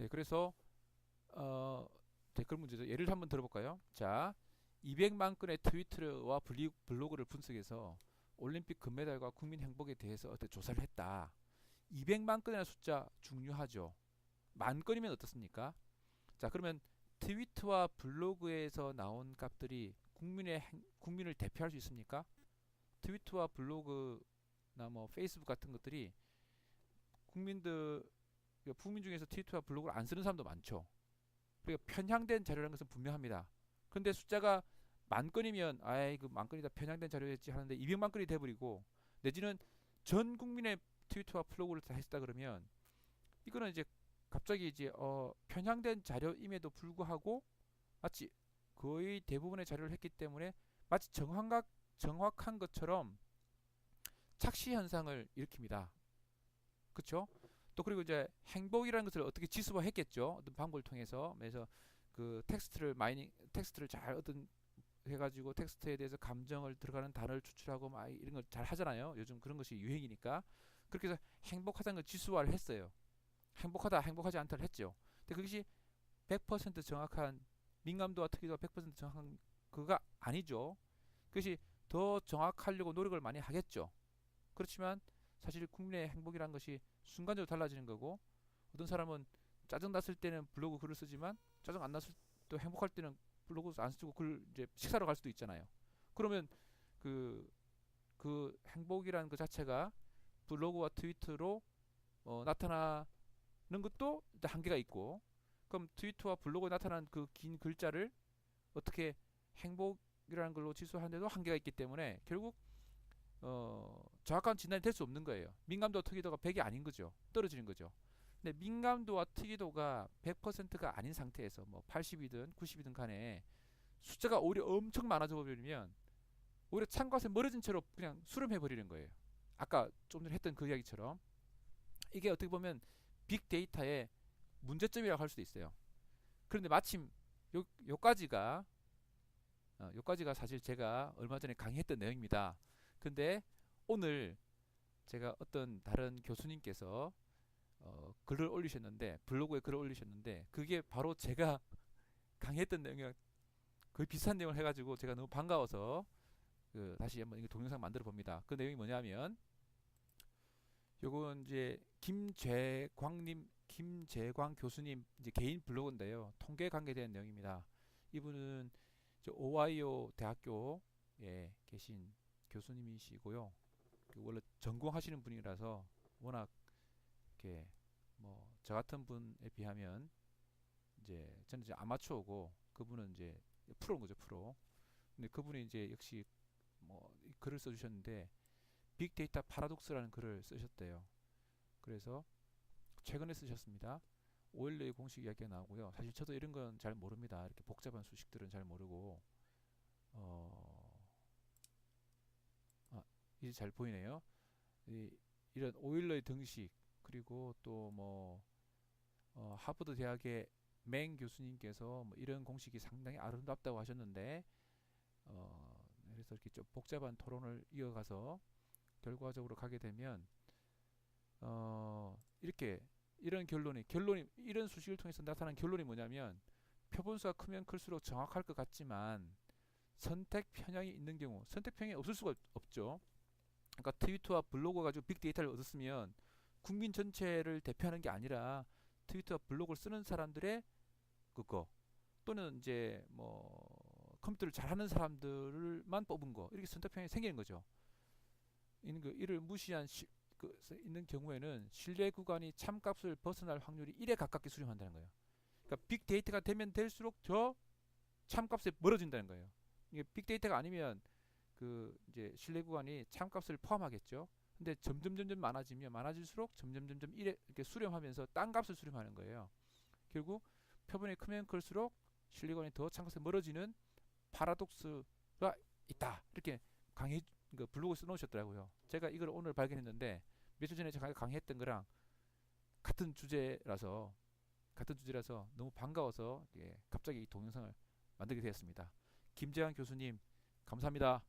네, 그래서 댓글 문제죠. 예를 한번 들어볼까요? 자, 200만 건의 트위터와 블로그를 분석해서 올림픽 금메달과 국민 행복에 대해서 어떤 조사를 했다. 200만 건이라는 숫자 중요하죠. 만 건이면 어떻습니까? 자, 그러면 트위터와 블로그에서 나온 값들이 국민을 대표할 수 있습니까? 트위터와 블로그나 뭐 페이스북 같은 것들이 국민들 국민 중에서 트위터와 블로그를 안 쓰는 사람도 많죠. 그러니까 편향된 자료라는 것은 분명합니다. 그런데 숫자가 만 건이면 아이 그 만 건이다 편향된 자료였지 하는데 200만 건이 돼버리고 내지는 전 국민의 트위터와 블로그를 다 했다 그러면 이거는 이제 갑자기 이제 편향된 자료임에도 불구하고 마치 거의 대부분의 자료를 했기 때문에 마치 정확한 것처럼 착시 현상을 일으킵니다. 그렇죠? 또 그리고 이제 행복이라는 것을 어떻게 지수화했겠죠. 어떤 방법을 통해서. 그래서 그 텍스트를 잘 어떤 해가지고 텍스트에 대해서 감정을 들어가는 단어를 추출하고 막 이런 걸 잘 하잖아요. 요즘 그런 것이 유행이니까. 그렇게 해서 행복하다는 걸 지수화를 했어요. 행복하다, 행복하지 않다를 했죠. 근데 그것이 100% 정확한 민감도와 특이도가 100% 정확한 그가 아니죠. 그것이 더 정확하려고 노력을 많이 하겠죠. 그렇지만 사실 국민의 행복이란 것이 순간적으로 달라지는 거고 어떤 사람은 짜증 났을 때는 블로그 글을 쓰지만 짜증 안 났을 때 행복할 때는 블로그 안 쓰고 글 이제 식사로 갈 수도 있잖아요. 그러면 그, 그 행복이라는 그 자체가 블로그와 트위터로 나타나는 것도 한계가 있고 그럼 트위터와 블로그에 나타난 그 긴 글자를 어떻게 행복이라는 걸로 지수하는데도 한계가 있기 때문에 결국 정확한 진단이 될 수 없는 거예요. 민감도 특이도가 100이 아닌 거죠. 떨어지는 거죠. 근데 민감도와 특이도가 100%가 아닌 상태에서 뭐 80이든 90이든 간에 숫자가 오히려 엄청 많아져 버리면 오히려 참고서 멀어진 채로 그냥 수렴해 버리는 거예요. 아까 좀 전에 했던 그 이야기처럼 이게 어떻게 보면 빅데이터의 문제점이라고 할 수도 있어요. 그런데 마침 요까지가 요까지가 사실 제가 얼마 전에 강의했던 내용입니다. 근데 오늘 제가 어떤 다른 교수님께서 글을 올리셨는데 블로그에 글을 올리셨는데 그게 바로 제가 강의했던 내용이랑 거의 비슷한 내용을 해가지고 제가 너무 반가워서 그 다시 한번 이거 동영상 만들어 봅니다. 그 내용이 뭐냐면 요건 이제 김재광 교수님 이제 개인 블로그인데요. 통계 관계된 내용입니다. 이분은 오하이오 대학교에 계신 교수님이시고요. 원래 전공하시는 분이라서 워낙 이렇게 뭐 저 같은 분에 비하면 이제 저는 이제 아마추어고 그분은 이제 프로인 거죠, 프로. 근데 그분이 이제 역시 뭐 글을 써주셨는데 빅데이터 파라독스라는 글을 쓰셨대요. 그래서 최근에 쓰셨습니다. 오일러의 공식 이야기가 나오고요. 사실 저도 이런 건 잘 모릅니다. 이렇게 복잡한 수식들은 잘 모르고 어, 이제 잘 보이네요. 이런 오일러의 등식 그리고 또 뭐 하버드 대학의 맹 교수님께서 뭐 이런 공식이 상당히 아름답다고 하셨는데 그래서 이렇게 좀 복잡한 토론을 이어가서 결과적으로 가게 되면 이렇게 결론이 이런 수식을 통해서 나타난 결론이 뭐냐면 표본수가 크면 클수록 정확할 것 같지만 선택 편향이 있는 경우 선택 편향이 없을 수가 없죠. 그러니까 트위터와 블로그 가지고 빅데이터를 얻었으면 국민 전체를 대표하는 게 아니라 트위터와 블로그를 쓰는 사람들의 그거 또는 이제 뭐 컴퓨터를 잘하는 사람들만 뽑은 거 이렇게 선택 편향이 생기는 거죠. 이를 무시한 있는 경우에는 신뢰 구간이 참값을 벗어날 확률이 1에 가깝게 수렴한다는 거예요. 그러니까 빅데이터가 되면 될수록 더 참값에 멀어진다는 거예요. 이게 빅데이터가 아니면 그 이제 신뢰 구간이 참값을 포함하겠죠. 근데 점점 많아지면 많아질수록 점점 1에 이렇게 수렴하면서 딴 값을 수렴하는 거예요. 결국 표본이 크면 클수록 신뢰 구간이 더 참값에 멀어지는 파라독스가 있다. 이렇게 강의 그 블로그 써놓으셨더라고요. 제가 이걸 오늘 발견했는데 며칠 전에 제가 강의했던 거랑 같은 주제라서 너무 반가워서 갑자기 이 동영상을 만들게 되었습니다. 김재환 교수님 감사합니다.